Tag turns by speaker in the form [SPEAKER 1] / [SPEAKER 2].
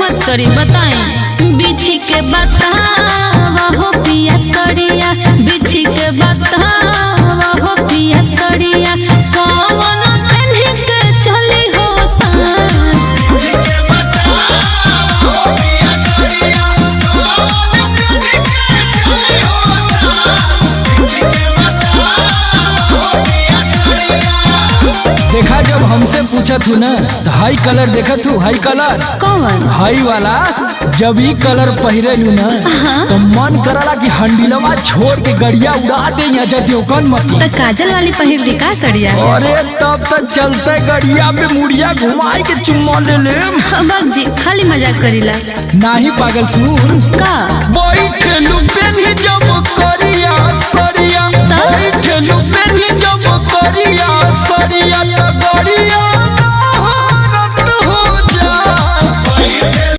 [SPEAKER 1] मत करी बताएं। बिछी के बतावा हो पिया सड़िया, बिछी के बतावा हो पिया सड़िया, कौन पहन के चली हो सान। बिछी के बतावा हो पिया सड़िया, कौन पहन के चली हो सान। बिछी के बतावा हो पिया सड़िया।
[SPEAKER 2] देखा जब हमसे पूछा तू न तो हाई कलर देखा तू, हाई कलर
[SPEAKER 1] कौन
[SPEAKER 2] हाई वाला जब ही कलर पहरे लू न तो मन करला कि हंडिलवा छोड़ के गड़िया उड़ा दे यहाँ जाती कौन मत।
[SPEAKER 1] तो काजल वाली पहिर ली का सड़िया।
[SPEAKER 2] अरे तब तक चलते गड़िया पे मुड़िया घुमाई के चुम्मा ले ले।
[SPEAKER 1] बाग जी खाली मजाक करीला
[SPEAKER 2] नाही पागल सुन
[SPEAKER 1] का।
[SPEAKER 2] बैठलू पेनी जब करिया सरिया, बैठलू पेनी जब करिया सरिया तो गड़िया